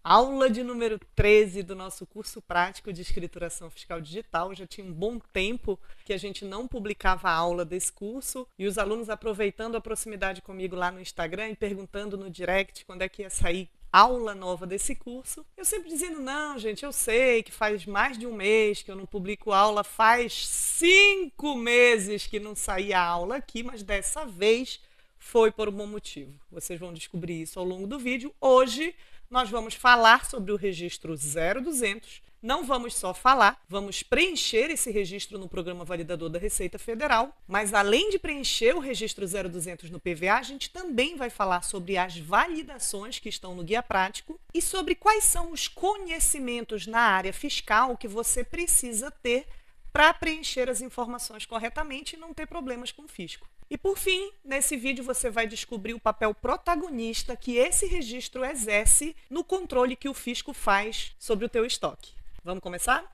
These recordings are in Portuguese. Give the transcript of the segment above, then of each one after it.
Aula de número 13 do nosso curso prático de escrituração fiscal digital. Já tinha um bom tempo que a gente não publicava a aula desse curso e os alunos aproveitando a proximidade comigo lá no Instagram e perguntando no direct quando é que ia sair aula nova desse curso. Eu sempre dizendo, não, gente, eu sei que faz mais de um mês que eu não publico aula, faz 5 meses que não saía aula aqui, mas dessa vez foi por um bom motivo. Vocês vão descobrir isso ao longo do vídeo. Hoje nós vamos falar sobre o registro 0200. Não vamos só falar, vamos preencher esse registro no Programa Validador da Receita Federal, mas além de preencher o registro 0200 no PVA, a gente também vai falar sobre as validações que estão no Guia Prático e sobre quais são os conhecimentos na área fiscal que você precisa ter para preencher as informações corretamente e não ter problemas com o fisco. E por fim, nesse vídeo você vai descobrir o papel protagonista que esse registro exerce no controle que o fisco faz sobre o teu estoque. Vamos começar?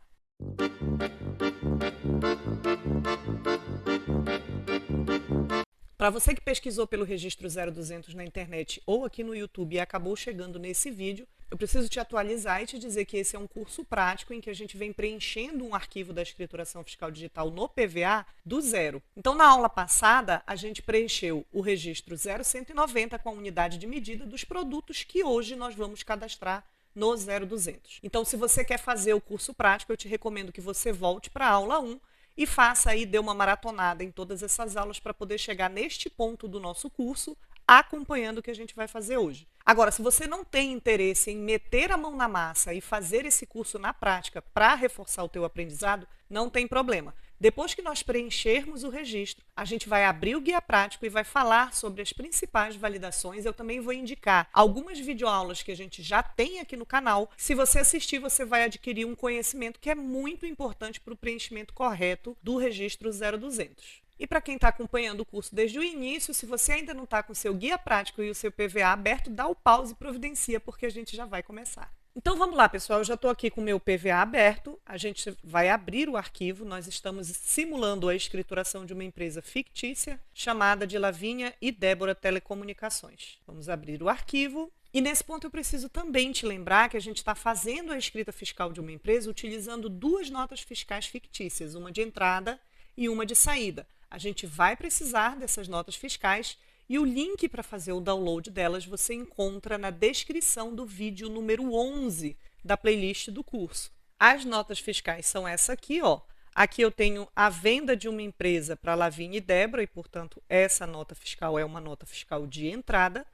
Para você que pesquisou pelo registro 0200 na internet ou aqui no YouTube e acabou chegando nesse vídeo, eu preciso te atualizar e te dizer que esse é um curso prático em que a gente vem preenchendo um arquivo da escrituração fiscal digital no PVA do zero. Então, na aula passada, a gente preencheu o registro 0190 com a unidade de medida dos produtos que hoje nós vamos cadastrar no 0200. Então, se você quer fazer o curso prático, eu te recomendo que você volte para a aula 1 e faça aí, dê uma maratonada em todas essas aulas para poder chegar neste ponto do nosso curso, acompanhando o que a gente vai fazer hoje. Agora, se você não tem interesse em meter a mão na massa e fazer esse curso na prática para reforçar o teu aprendizado, não tem problema. Depois que nós preenchermos o registro, a gente vai abrir o guia prático e vai falar sobre as principais validações. Eu também vou indicar algumas videoaulas que a gente já tem aqui no canal. Se você assistir, você vai adquirir um conhecimento que é muito importante para o preenchimento correto do registro 0200. E para quem está acompanhando o curso desde o início, se você ainda não está com o seu guia prático e o seu PVA aberto, dá o pause e providencia, porque a gente já vai começar. Então vamos lá, pessoal, eu já estou aqui com o meu PVA aberto, a gente vai abrir o arquivo, nós estamos simulando a escrituração de uma empresa fictícia chamada de Lavínia e Débora Telecomunicações. Vamos abrir o arquivo. E nesse ponto eu preciso também te lembrar que a gente está fazendo a escrita fiscal de uma empresa utilizando duas notas fiscais fictícias, uma de entrada e uma de saída. A gente vai precisar dessas notas fiscais e o link para fazer o download delas você encontra na descrição do vídeo número 11 da playlist do curso. As notas fiscais são essa aqui, ó. Aqui eu tenho a venda de uma empresa para Lavínia e Débora e, portanto, essa nota fiscal é uma nota fiscal de entrada.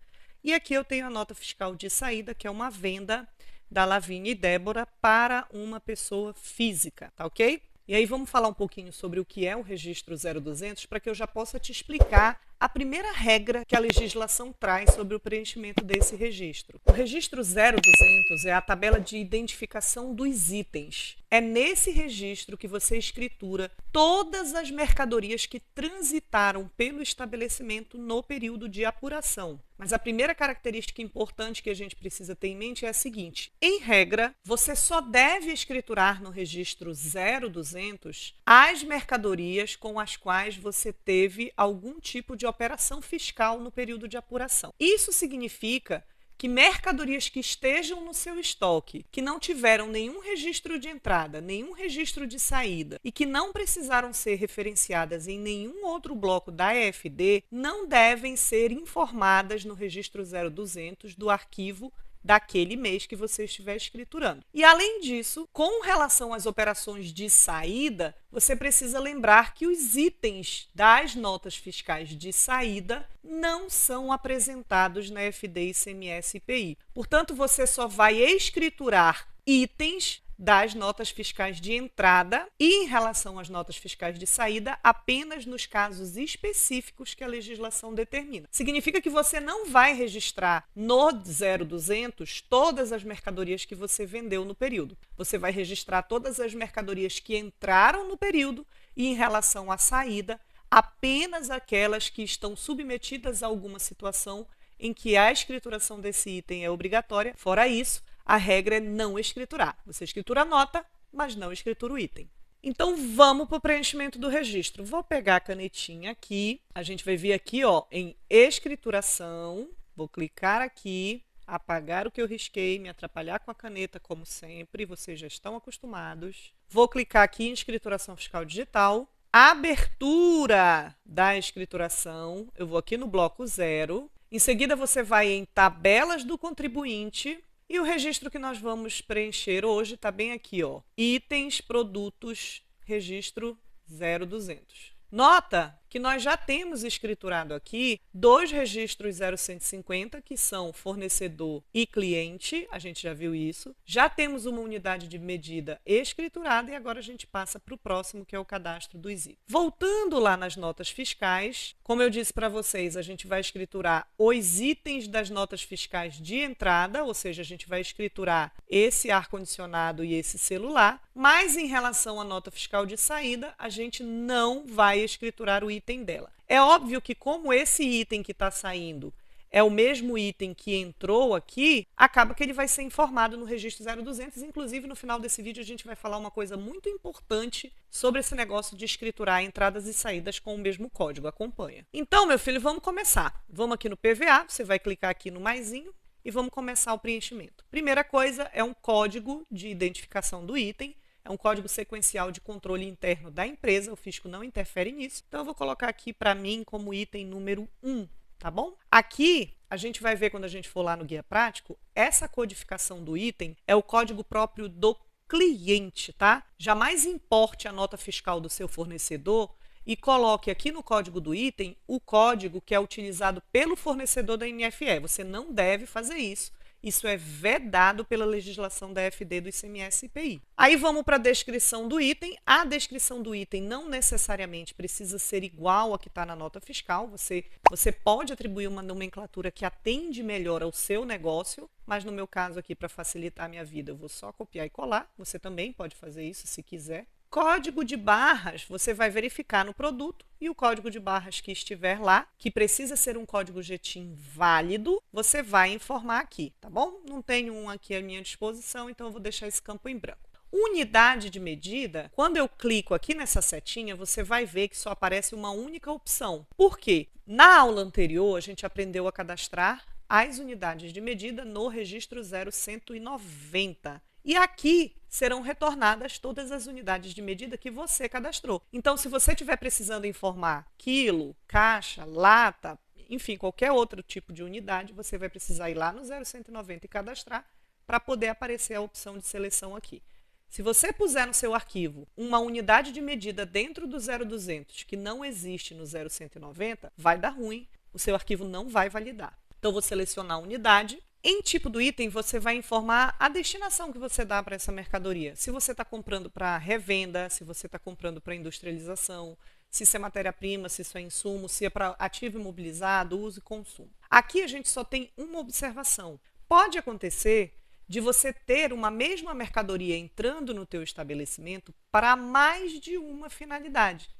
E aqui eu tenho a nota fiscal de saída, que é uma venda da Lavínia e Débora para uma pessoa física, tá ok? E aí vamos falar um pouquinho sobre o que é o registro 0200 para que eu já possa te explicar a primeira regra que a legislação traz sobre o preenchimento desse registro. O registro 0200 é a tabela de identificação dos itens. É nesse registro que você escritura todas as mercadorias que transitaram pelo estabelecimento no período de apuração. Mas a primeira característica importante que a gente precisa ter em mente é a seguinte: em regra, você só deve escriturar no registro 0200 as mercadorias com as quais você teve algum tipo de operação fiscal no período de apuração. Isso significa que mercadorias que estejam no seu estoque, que não tiveram nenhum registro de entrada, nenhum registro de saída e que não precisaram ser referenciadas em nenhum outro bloco da EFD, não devem ser informadas no registro 0200 do arquivo daquele mês que você estiver escriturando. E além disso, com relação às operações de saída, você precisa lembrar que os itens das notas fiscais de saída não são apresentados na FD, ICMS e IPI. Portanto, você só vai escriturar itens das notas fiscais de entrada e, em relação às notas fiscais de saída, apenas nos casos específicos que a legislação determina. Significa que você não vai registrar no 0200 todas as mercadorias que você vendeu no período. Você vai registrar todas as mercadorias que entraram no período e, em relação à saída, apenas aquelas que estão submetidas a alguma situação em que a escrituração desse item é obrigatória. Fora isso, a regra é não escriturar. Você escritura a nota, mas não escritura o item. Então, vamos para o preenchimento do registro. Vou pegar a canetinha aqui. A gente vai vir aqui, ó, em escrituração. Vou clicar aqui. apagar o que eu risquei, me atrapalhar com a caneta, como sempre, vocês já estão acostumados. Vou clicar aqui em escrituração fiscal digital. Abertura da escrituração, eu vou aqui no bloco 0. Em seguida, você vai em tabelas do contribuinte e o registro que nós vamos preencher hoje está bem aqui, ó. Itens, produtos, registro 0200. Nota que nós já temos escriturado aqui 2 registros 0150, que são fornecedor e cliente, a gente já viu isso. Já temos uma unidade de medida escriturada e agora a gente passa para o próximo, que é o cadastro dos itens. Voltando lá nas notas fiscais, como eu disse para vocês, a gente vai escriturar os itens das notas fiscais de entrada, ou seja, a gente vai escriturar esse ar-condicionado e esse celular, mas em relação à nota fiscal de saída, a gente não vai escriturar o item dela. É óbvio que como esse item que está saindo é o mesmo item que entrou aqui, acaba que ele vai ser informado no registro 0200. Inclusive, no final desse vídeo, a gente vai falar uma coisa muito importante sobre esse negócio de escriturar entradas e saídas com o mesmo código. Acompanha. Então, meu filho, vamos começar. Vamos aqui no PVA, você vai clicar aqui no maisinho e vamos começar o preenchimento. Primeira coisa é um código de identificação do item. É um código sequencial de controle interno da empresa, o fisco não interfere nisso. Então, eu vou colocar aqui para mim como item número 1, tá bom? Aqui, a gente vai ver quando a gente for lá no guia prático, essa codificação do item é o código próprio do cliente, tá? Jamais importe a nota fiscal do seu fornecedor e coloque aqui no código do item o código que é utilizado pelo fornecedor da NFE. Você não deve fazer isso. Isso é vedado pela legislação da FD do ICMS e IPI. Aí vamos para a descrição do item. A descrição do item não necessariamente precisa ser igual a que está na nota fiscal. Você pode atribuir uma nomenclatura que atende melhor ao seu negócio, mas no meu caso aqui, para facilitar a minha vida, eu vou só copiar e colar. Você também pode fazer isso se quiser. Código de barras, você vai verificar no produto e o código de barras que estiver lá, que precisa ser um código GTIN válido, você vai informar aqui, tá bom? Não tenho um aqui à minha disposição, então eu vou deixar esse campo em branco. Unidade de medida, quando eu clico aqui nessa setinha, você vai ver que só aparece uma única opção. Por quê? Na aula anterior, a gente aprendeu a cadastrar as unidades de medida no registro 0190. E aqui serão retornadas todas as unidades de medida que você cadastrou. Então, se você estiver precisando informar quilo, caixa, lata, enfim, qualquer outro tipo de unidade, você vai precisar ir lá no 0190 e cadastrar para poder aparecer a opção de seleção aqui. Se você puser no seu arquivo uma unidade de medida dentro do 0200 que não existe no 0190, vai dar ruim, o seu arquivo não vai validar. Então, vou selecionar a unidade. Em tipo do item, você vai informar a destinação que você dá para essa mercadoria. Se você está comprando para revenda, se você está comprando para industrialização, se isso é matéria-prima, se isso é insumo, se é para ativo imobilizado, uso e consumo. Aqui a gente só tem uma observação. Pode acontecer de você ter uma mesma mercadoria entrando no teu estabelecimento para mais de uma finalidade.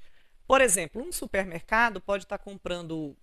Por exemplo, um supermercado pode estar comprando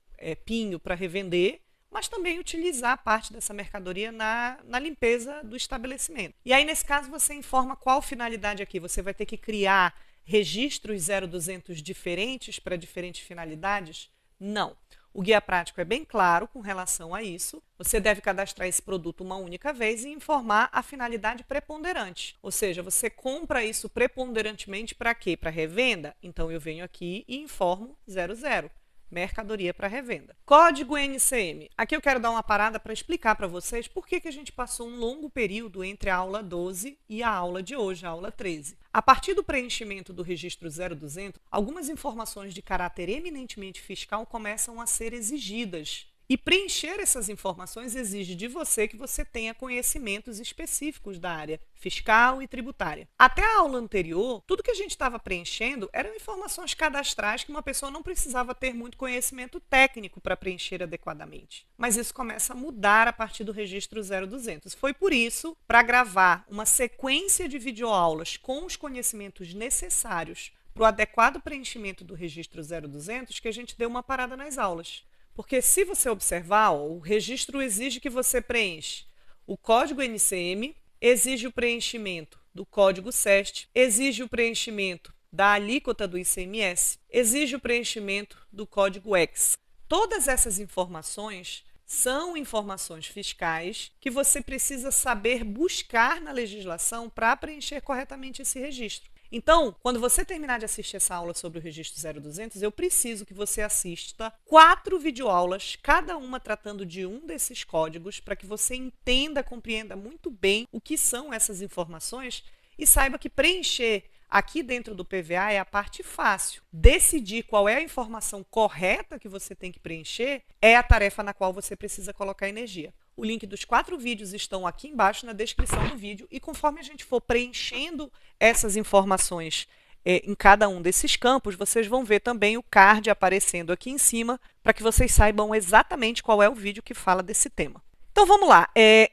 pinho para revender, mas também utilizar parte dessa mercadoria na limpeza do estabelecimento. E aí, nesse caso, você informa qual finalidade aqui. Você vai ter que criar registros 0200 diferentes para diferentes finalidades? Não. O guia prático é bem claro com relação a isso. Você deve cadastrar esse produto uma única vez e informar a finalidade preponderante. Ou seja, você compra isso preponderantemente para quê? Para revenda? Então, eu venho aqui e informo 00. Mercadoria para revenda. Código NCM. Aqui eu quero dar uma parada para explicar para vocês por que a gente passou um longo período entre a aula 12 e a aula de hoje, a aula 13. A partir do preenchimento do registro 0200, algumas informações de caráter eminentemente fiscal começam a ser exigidas. E preencher essas informações exige de você que você tenha conhecimentos específicos da área fiscal e tributária. Até a aula anterior, tudo que a gente estava preenchendo eram informações cadastrais que uma pessoa não precisava ter muito conhecimento técnico para preencher adequadamente. Mas isso começa a mudar a partir do registro 0200. Foi por isso, para gravar uma sequência de videoaulas com os conhecimentos necessários para o adequado preenchimento do registro 0200, que a gente deu uma parada nas aulas. Porque se você observar, o registro exige que você preencha o código NCM, exige o preenchimento do código SEST, exige o preenchimento da alíquota do ICMS, exige o preenchimento do código EX. Todas essas informações são informações fiscais que você precisa saber buscar na legislação para preencher corretamente esse registro. Então, quando você terminar de assistir essa aula sobre o registro 0200, eu preciso que você assista 4 videoaulas, cada uma tratando de um desses códigos, para que você entenda, compreenda muito bem o que são essas informações e saiba que preencher aqui dentro do PVA é a parte fácil. Decidir qual é a informação correta que você tem que preencher é a tarefa na qual você precisa colocar energia. O link dos 4 vídeos estão aqui embaixo na descrição do vídeo e conforme a gente for preenchendo essas informações em cada um desses campos, vocês vão ver também o card aparecendo aqui em cima para que vocês saibam exatamente qual é o vídeo que fala desse tema. Então vamos lá,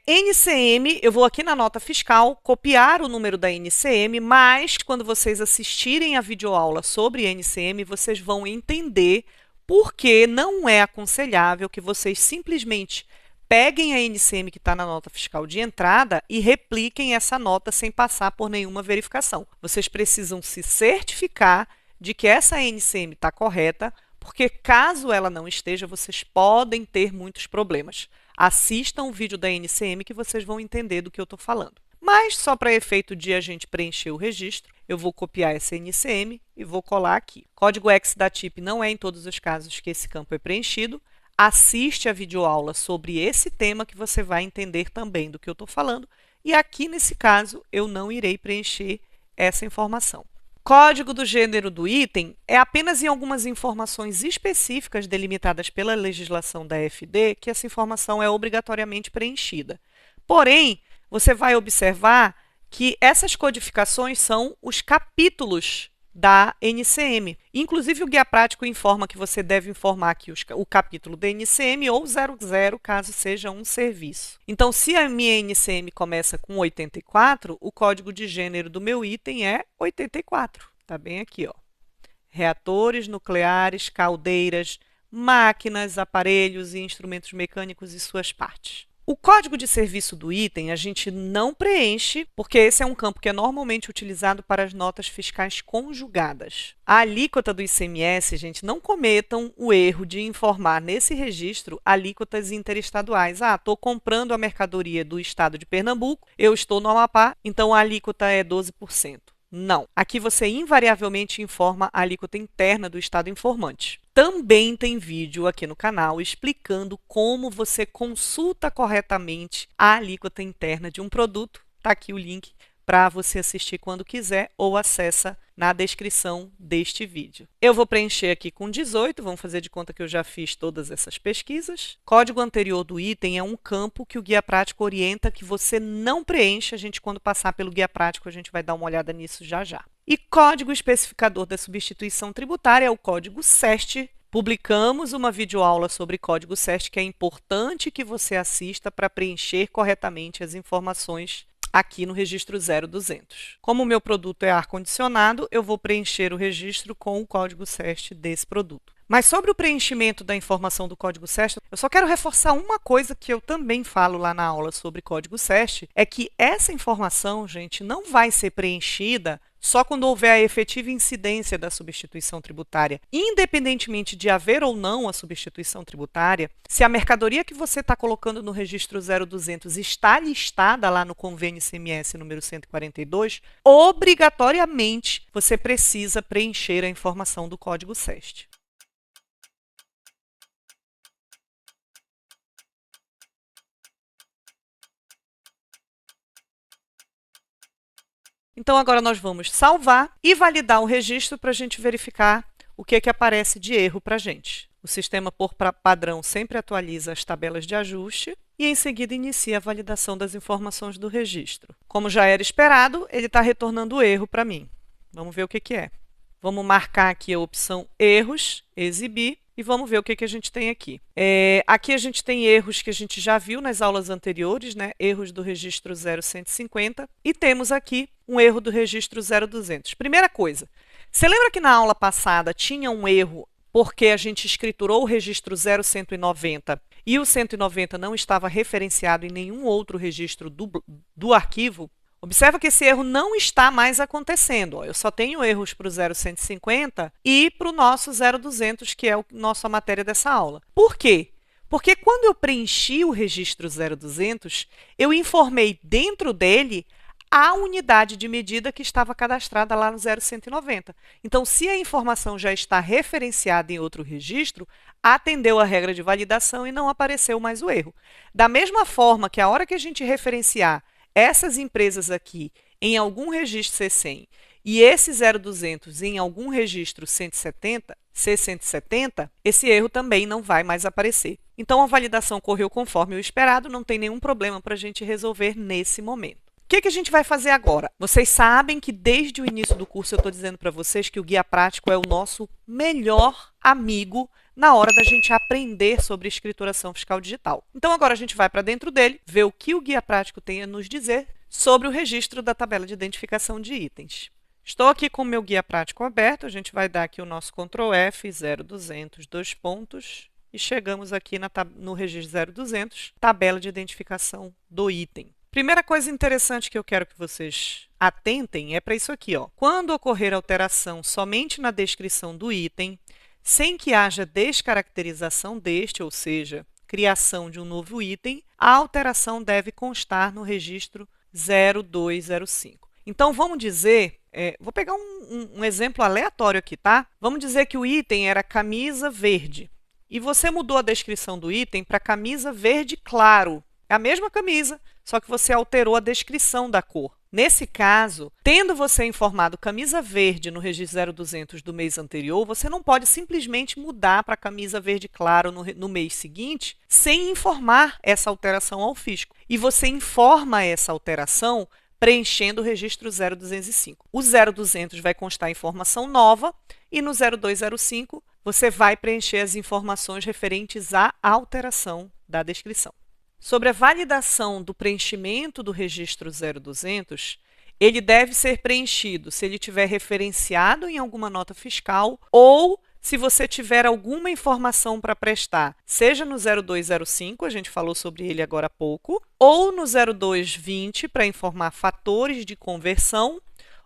NCM, eu vou aqui na nota fiscal copiar o número da NCM, mas quando vocês assistirem a videoaula sobre NCM, vocês vão entender por que não é aconselhável que vocês simplesmente peguem a NCM que está na nota fiscal de entrada e repliquem essa nota sem passar por nenhuma verificação. Vocês precisam se certificar de que essa NCM está correta, porque caso ela não esteja, vocês podem ter muitos problemas. Assistam o vídeo da NCM que vocês vão entender do que eu estou falando. Mas, só para efeito de a gente preencher o registro, eu vou copiar essa NCM e vou colar aqui. Código X da TIP não é em todos os casos que esse campo é preenchido. Assiste a videoaula sobre esse tema que você vai entender também do que eu estou falando. E aqui, nesse caso, eu não irei preencher essa informação. Código do gênero do item é apenas em algumas informações específicas delimitadas pela legislação da FD que essa informação é obrigatoriamente preenchida. Porém, você vai observar que essas codificações são os capítulos da NCM. Inclusive, o guia prático informa que você deve informar aqui o capítulo da NCM ou 00, caso seja um serviço. Então, se a minha NCM começa com 84, o código de gênero do meu item é 84. Está bem aqui, ó. Reatores nucleares, caldeiras, máquinas, aparelhos e instrumentos mecânicos e suas partes. O código de serviço do item a gente não preenche, porque esse é um campo que é normalmente utilizado para as notas fiscais conjugadas. A alíquota do ICMS, gente, não cometam o erro de informar nesse registro alíquotas interestaduais. Ah, estou comprando a mercadoria do estado de Pernambuco, eu estou no Amapá, então a alíquota é 12%. Não. Aqui você invariavelmente informa a alíquota interna do estado informante. Também tem vídeo aqui no canal explicando como você consulta corretamente a alíquota interna de um produto. Está aqui o link para você assistir quando quiser ou acessa na descrição deste vídeo. Eu vou preencher aqui com 18, vamos fazer de conta que eu já fiz todas essas pesquisas. Código anterior do item é um campo que o guia prático orienta que você não preencha. A gente, quando passar pelo guia prático, a gente vai dar uma olhada nisso já já. E código especificador da substituição tributária é o código SEST. Publicamos uma videoaula sobre código SEST que é importante que você assista para preencher corretamente as informações aqui no registro 0200. Como o meu produto é ar-condicionado, eu vou preencher o registro com o código SEST desse produto. Mas sobre o preenchimento da informação do código SEST, eu só quero reforçar uma coisa que eu também falo lá na aula sobre código SEST, é que essa informação, gente, não vai ser preenchida só quando houver a efetiva incidência da substituição tributária. Independentemente de haver ou não a substituição tributária, se a mercadoria que você está colocando no registro 0200 está listada lá no convênio ICMS número 142, obrigatoriamente você precisa preencher a informação do código SEST. Então, agora nós vamos salvar e validar o registro para a gente verificar o que aparece de erro para a gente. O sistema, por padrão, sempre atualiza as tabelas de ajuste e, em seguida, inicia a validação das informações do registro. Como já era esperado, ele está retornando erro para mim. Vamos ver o que é. Vamos marcar aqui a opção Erros, Exibir, e vamos ver o que a gente tem aqui. Aqui a gente tem erros que a gente já viu nas aulas anteriores, né? Erros do registro 0150, e temos aqui um erro do registro 0200. Primeira coisa, você lembra que na aula passada tinha um erro porque a gente escriturou o registro 0190 e o 190 não estava referenciado em nenhum outro registro do arquivo? Observa que esse erro não está mais acontecendo. Eu só tenho erros para o 0150 e para o nosso 0200, que é a nossa matéria dessa aula. Por quê? Porque quando eu preenchi o registro 0200, eu informei dentro dele a unidade de medida que estava cadastrada lá no 0190. Então, se a informação já está referenciada em outro registro, atendeu a regra de validação e não apareceu mais o erro. Da mesma forma que a hora que a gente referenciar essas empresas aqui em algum registro C100 e esse 0200 em algum registro 170, C170, esse erro também não vai mais aparecer. Então, a validação correu conforme o esperado, não tem nenhum problema para a gente resolver nesse momento. O que a gente vai fazer agora? Vocês sabem que desde o início do curso eu estou dizendo para vocês que o guia prático é o nosso melhor amigo na hora da gente aprender sobre escrituração fiscal digital. Então agora a gente vai para dentro dele, ver o que o guia prático tem a nos dizer sobre o registro da tabela de identificação de itens. Estou aqui com o meu guia prático aberto, a gente vai dar aqui o nosso Ctrl F, 0200, dois pontos, e chegamos aqui no registro 0200, tabela de identificação do item. Primeira coisa interessante que eu quero que vocês atentem é para isso aqui, ó. Quando ocorrer alteração somente na descrição do item, sem que haja descaracterização deste, ou seja, criação de um novo item, a alteração deve constar no registro 0205. Então, vamos dizer, vou pegar um exemplo aleatório aqui, tá? Vamos dizer que o item era camisa verde e você mudou a descrição do item para camisa verde claro. É a mesma camisa, só que você alterou a descrição da cor. Nesse caso, tendo você informado camisa verde no registro 0200 do mês anterior, você não pode simplesmente mudar para camisa verde claro no mês seguinte sem informar essa alteração ao fisco. E você informa essa alteração preenchendo o registro 0205. O 0200 vai constar informação nova e no 0205 você vai preencher as informações referentes à alteração da descrição. Sobre a validação do preenchimento do registro 0200, ele deve ser preenchido se ele tiver referenciado em alguma nota fiscal ou se você tiver alguma informação para prestar, seja no 0205, a gente falou sobre ele agora há pouco, ou no 0220 para informar fatores de conversão,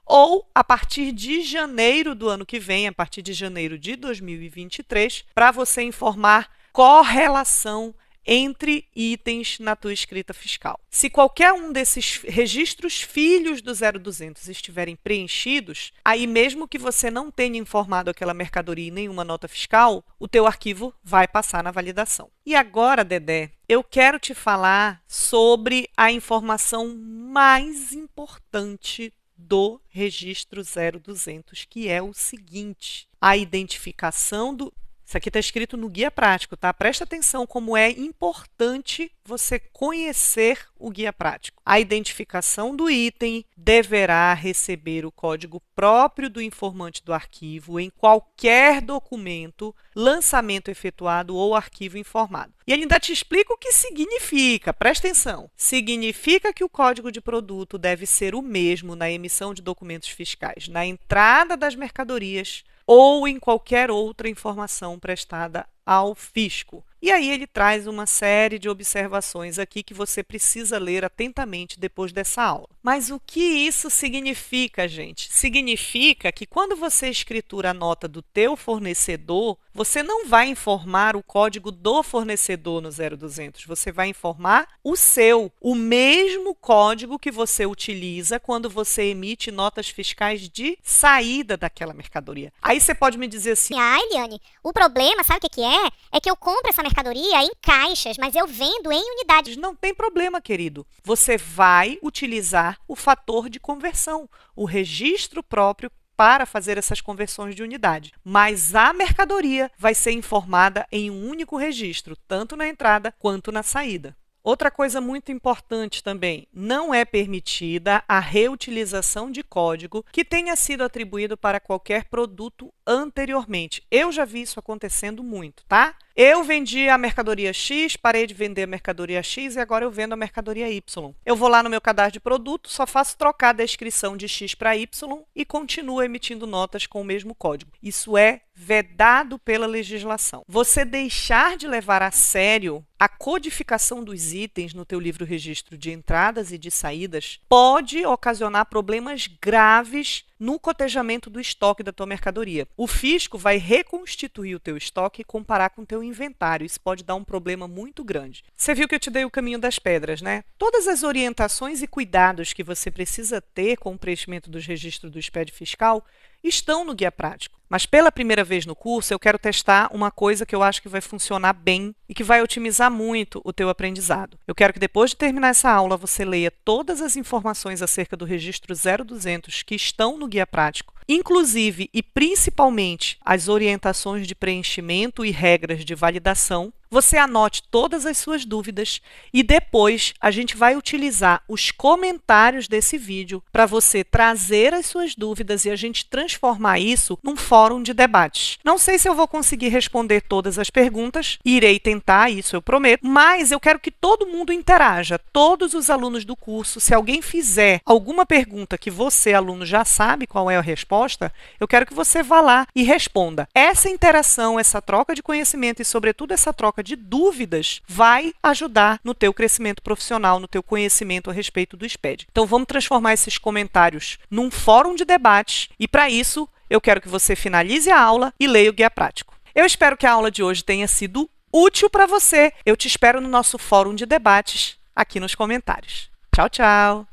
ou a partir de janeiro do ano que vem, a partir de janeiro de 2023, para você informar correlação entre itens na tua escrita fiscal. Se qualquer um desses registros filhos do 0200 estiverem preenchidos, aí mesmo que você não tenha informado aquela mercadoria em nenhuma nota fiscal, o teu arquivo vai passar na validação. E agora, Dedé, eu quero te falar sobre a informação mais importante do registro 0200, que é o seguinte: a identificação do... Isso aqui está escrito no guia prático, tá? Presta atenção como é importante você conhecer o guia prático. A identificação do item deverá receber o código próprio do informante do arquivo em qualquer documento, lançamento efetuado ou arquivo informado. E ele ainda te explica o que significa. Presta atenção. Significa que o código de produto deve ser o mesmo na emissão de documentos fiscais, na entrada das mercadorias, ou em qualquer outra informação prestada ao fisco. E aí ele traz uma série de observações aqui que você precisa ler atentamente depois dessa aula. Mas o que isso significa, gente? Significa que quando você escritura a nota do teu fornecedor, você não vai informar o código do fornecedor no 0200, você vai informar o seu, o mesmo código que você utiliza quando você emite notas fiscais de saída daquela mercadoria. Aí você pode me dizer assim: Eliane, o problema, sabe o que é? É que eu compro essa mercadoria em caixas, mas eu vendo em unidades. Não tem problema, querido. Você vai utilizar o fator de conversão, o registro próprio para fazer essas conversões de unidade. Mas a mercadoria vai ser informada em um único registro, tanto na entrada quanto na saída. Outra coisa muito importante também, não é permitida a reutilização de código que tenha sido atribuído para qualquer produto anteriormente. Eu já vi isso acontecendo muito, tá? Eu vendi a mercadoria X, parei de vender a mercadoria X e agora eu vendo a mercadoria Y. Eu vou lá no meu cadastro de produto, só faço trocar a descrição de X para Y e continuo emitindo notas com o mesmo código. Isso é vedado pela legislação. Você deixar de levar a sério a codificação dos itens no teu livro registro de entradas e de saídas pode ocasionar problemas graves no cotejamento do estoque da tua mercadoria. O fisco vai reconstituir o teu estoque e comparar com o teu inventário. Isso pode dar um problema muito grande. Você viu que eu te dei o caminho das pedras, né? Todas as orientações e cuidados que você precisa ter com o preenchimento dos registros do SPED fiscal estão no guia prático. Mas pela primeira vez no curso, eu quero testar uma coisa que eu acho que vai funcionar bem e que vai otimizar muito o teu aprendizado. Eu quero que depois de terminar essa aula, você leia todas as informações acerca do registro 0200 que estão no guia prático, inclusive e principalmente as orientações de preenchimento e regras de validação. Você anote todas as suas dúvidas e depois a gente vai utilizar os comentários desse vídeo para você trazer as suas dúvidas e a gente transformar isso num fórum de debates. Não sei se eu vou conseguir responder todas as perguntas, irei tentar, isso eu prometo, mas eu quero que todo mundo interaja, todos os alunos do curso. Se alguém fizer alguma pergunta que você, aluno, já sabe qual é a resposta, eu quero que você vá lá e responda. Essa interação, essa troca de conhecimento e, sobretudo, essa troca de dúvidas vai ajudar no teu crescimento profissional, no teu conhecimento a respeito do SPED. Então, vamos transformar esses comentários num fórum de debates e, para isso, eu quero que você finalize a aula e leia o guia prático. Eu espero que a aula de hoje tenha sido útil para você. Eu te espero no nosso fórum de debates aqui nos comentários. Tchau, tchau!